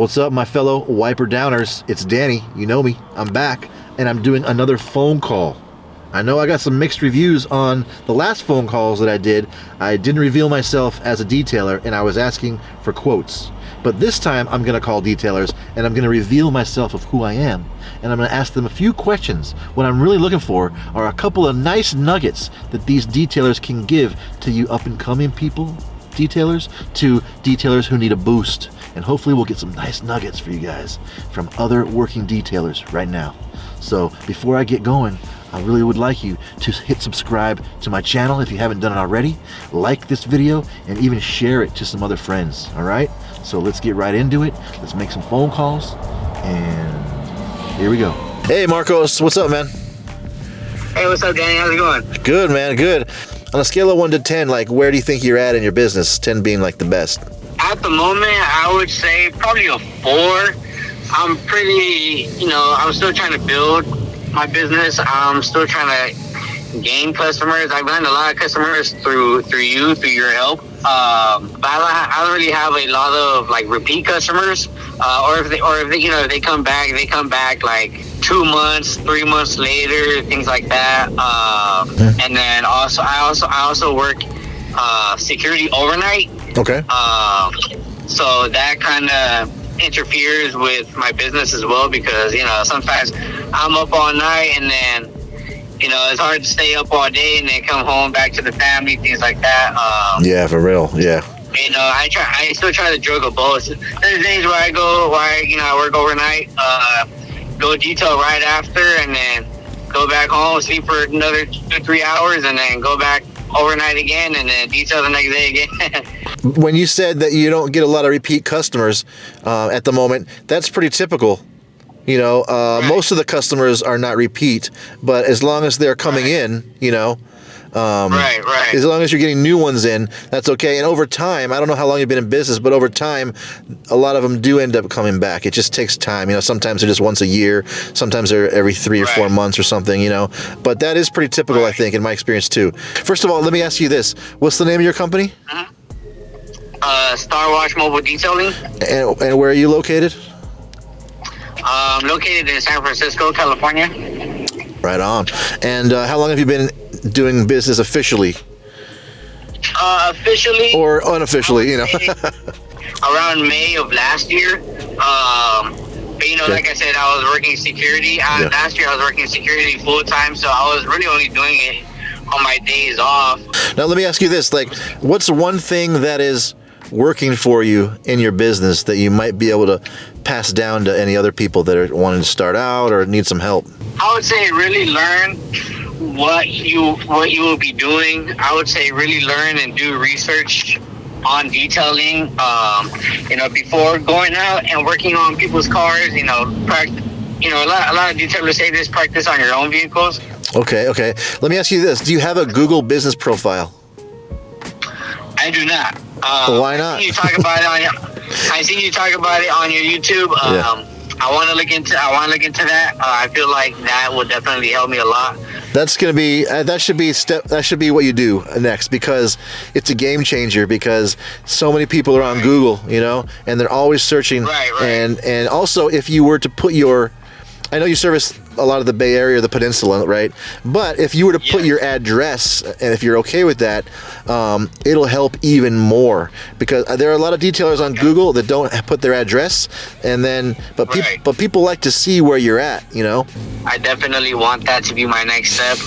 What's up, my fellow wiper downers? It's Danny. You know me. I'm back, and I'm doing another phone call. I know I got some mixed reviews on the last phone calls that I did. I didn't reveal myself as a detailer, and I was asking for quotes. But this time, I'm going to call detailers, and I'm going to reveal myself of who I am. And I'm going to ask them a few questions. What I'm really looking for are a couple of nice nuggets that these detailers can give to you up-and-coming people, detailers, to detailers who need a boost. And hopefully we'll get some nice nuggets for you guys from other working detailers right now. So before I get going, I really would like you to hit subscribe to my channel if you haven't done it already. Like this video and even share it to some other friends, all right? So let's get right into it. Let's make some phone calls, and here we go. Hey, Marcos, what's up, man? Hey, what's up, Danny? How's it going? Good, man, good. On a scale of 1 to 10, like, where do you think you're at in your business? 10 being like the best. At the moment, I would say probably a 4. I'm pretty, I'm still trying to build my business. I'm still trying to gain customers. I've gotten a lot of customers through your help. But I don't really have a lot of like repeat customers. Or if they come back like 2 months, 3 months later, things like that. And then I also work security overnight. Okay. So that kind of interferes with my business as well, because sometimes I'm up all night, and then it's hard to stay up all day and then come home back to the family, things like that. Yeah, for real. Yeah. I still try to juggle both. There's days where I work overnight, go detail right after, and then go back home, sleep for another 2-3 hours, and then go back overnight again, and then detail the next day again. When you said that you don't get a lot of repeat customers at the moment, that's pretty typical. Right. Most of the customers are not repeat, but as long as they're coming in, right. As long as you're getting new ones in, that's okay. And over time, I don't know how long you've been in business, but over time, a lot of them do end up coming back. It just takes time. Sometimes they're just once a year, sometimes they're every 3 or 4 months or something. But that is pretty typical, I think, in my experience too. First of all, let me ask you this: what's the name of your company? Star Wash Mobile Detailing. And where are you located? Located in San Francisco, California. Right on. And how long have you been doing business officially? Officially or unofficially, around May of last year. But like I said, I was working security. Last year I was working security full time, so I was really only doing it on my days off. Now let me ask you this: like, what's one thing that is working for you in your business that you might be able to pass down to any other people that are wanting to start out or need some help? I would say really learn what you will be doing. I would say really learn and do research on detailing. Before going out and working on people's cars. Practice. A lot of detailers say this: practice on your own vehicles. Okay. Let me ask you this: do you have a Google business profile? I do not. Why not? I see you talk about it on your YouTube. I want to look into that. I feel like that will definitely help me a lot. That's gonna be that should be what you do next, because it's a game changer, because so many people are on Google, and they're always searching. Right. And also, if you were to put I know you service a lot of the Bay Area, the peninsula, right? But if you were to put your address, and if you're okay with that, it'll help even more, because there are a lot of detailers on Google that don't put their address, but people like to see where you're at, I definitely want that to be my next step.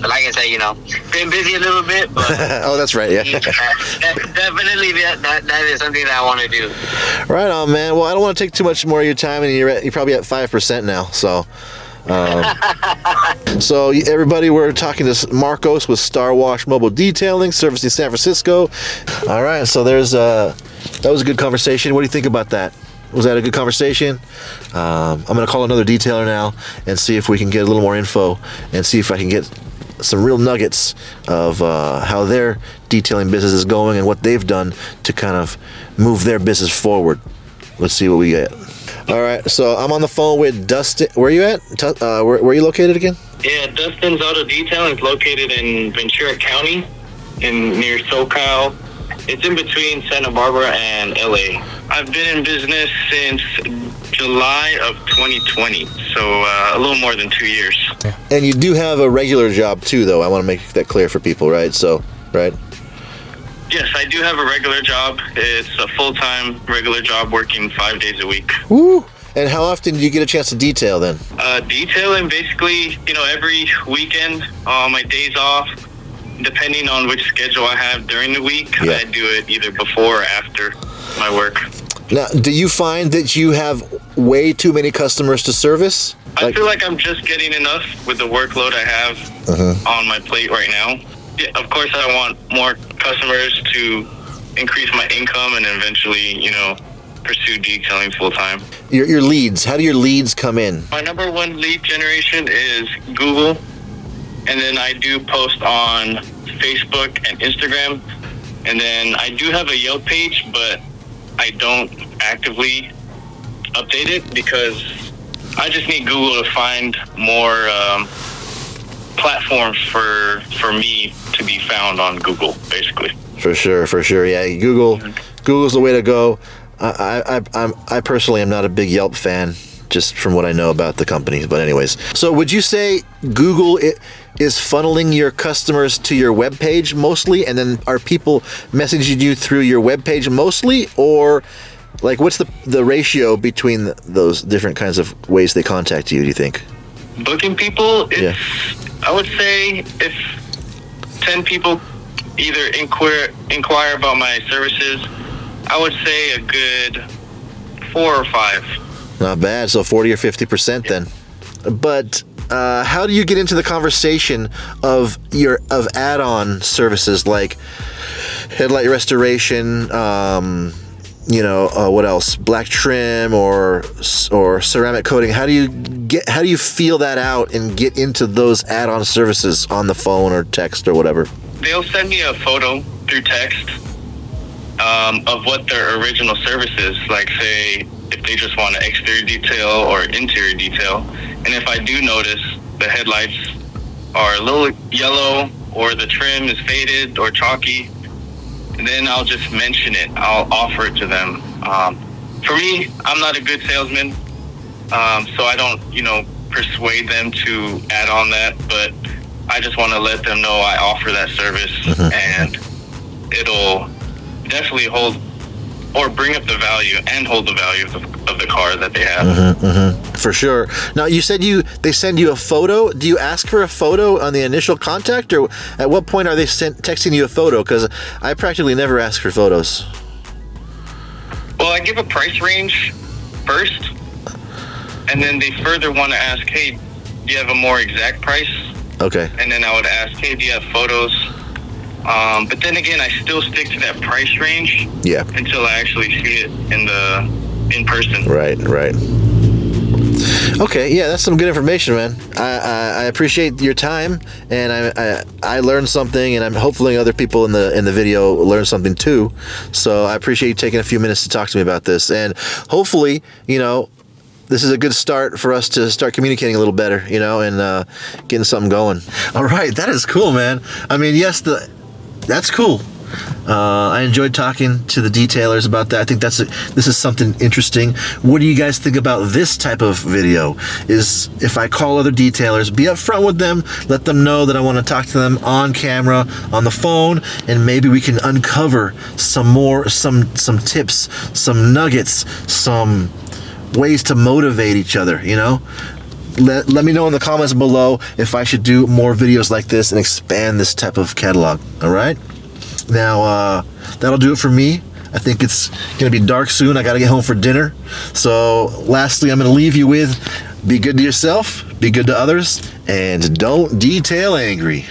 But like I said, been busy a little bit. But oh, that's right, yeah. Definitely, that is something that I want to do. Right on, man. Well, I don't want to take too much more of your time, and you're probably at 5% now, so. So everybody, we're talking to Marcos with Star Wash Mobile Detailing, servicing San Francisco. All right, so that was a good conversation. What do you think about that? Was that a good conversation? I'm going to call another detailer now and see if we can get a little more info, and see if I can get some real nuggets of how their detailing business is going and what they've done to kind of move their business forward. Let's see what we get. All right, so I'm on the phone with Dustin. Where are you at? Where are you located again? Yeah, Dustin's Auto Detailing is located in Ventura County, near SoCal. It's in between Santa Barbara and LA. I've been in business since July of 2020, so a little more than 2 years. And you do have a regular job too, though. I want to make that clear for people, right? So, right? Yes, I do have a regular job. It's a full-time regular job working 5 days a week. Woo! And how often do you get a chance to detail then? Detailing basically, every weekend on my days off, depending on which schedule I have during the week, Yeah. I do it either before or after my work. Now, do you find that you have way too many customers to service? I feel like I'm just getting enough with the workload I have on my plate right now. Yeah, of course, I want more customers to increase my income and eventually, pursue detailing full time. Your leads, how do your leads come in? My number one lead generation is Google, and then I do post on Facebook and Instagram, and then I do have a Yelp page, but I don't actively update it because I just need Google to find more platforms for me to be found on Google, basically. For sure. Yeah, Google's the way to go. I personally am not a big Yelp fan, just from what I know about the company. But anyways, so would you say Google is funneling your customers to your webpage mostly, and then are people messaging you through your webpage mostly, or like what's the ratio between those different kinds of ways they contact you, do you think? Booking people, I would say if 10 people either inquire about my services, I would say a good 4 or 5. Not bad. So 40 or 50% then. But how do you get into the conversation of add-on services like headlight restoration, what else? Black trim or ceramic coating. How do you feel that out and get into those add-on services on the phone or text or whatever? They'll send me a photo through text of what their original service is. Like, say, if they just want an exterior detail or interior detail. And if I do notice the headlights are a little yellow or the trim is faded or chalky, then I'll just mention it. I'll offer it to them. For me, I'm not a good salesman, so I don't, persuade them to add on that. But I just want to let them know I offer that service, and it'll definitely hold or bring up the value and hold the value of the car that they have. For sure. Now, you said they send you a photo. Do you ask for a photo on the initial contact, or at what point are they texting you a photo? Because I practically never ask for photos. Well, I give a price range first, and then they further want to ask, hey, do you have a more exact price? Okay. And then I would ask, hey, do you have photos? But then again, I still stick to that price range until I actually see it in person. Right. Okay, yeah, that's some good information, man. I appreciate your time, and I learned something, and I'm hopefully other people in the video learn something too. So I appreciate you taking a few minutes to talk to me about this, and hopefully, this is a good start for us to start communicating a little better, and getting something going. All right, that is cool, man. I mean, yes, that's cool. I enjoyed talking to the detailers about that. I think this is something interesting. What do you guys think about this type of video? Is if I call other detailers, be upfront with them, let them know that I want to talk to them on camera, on the phone, and maybe we can uncover some tips, some nuggets, some ways to motivate each other, Let me know in the comments below if I should do more videos like this and expand this type of catalog. All right? Now, that'll do it for me. I think it's going to be dark soon. I got to get home for dinner. So, lastly, I'm going to leave you with be good to yourself, be good to others, and don't detail angry.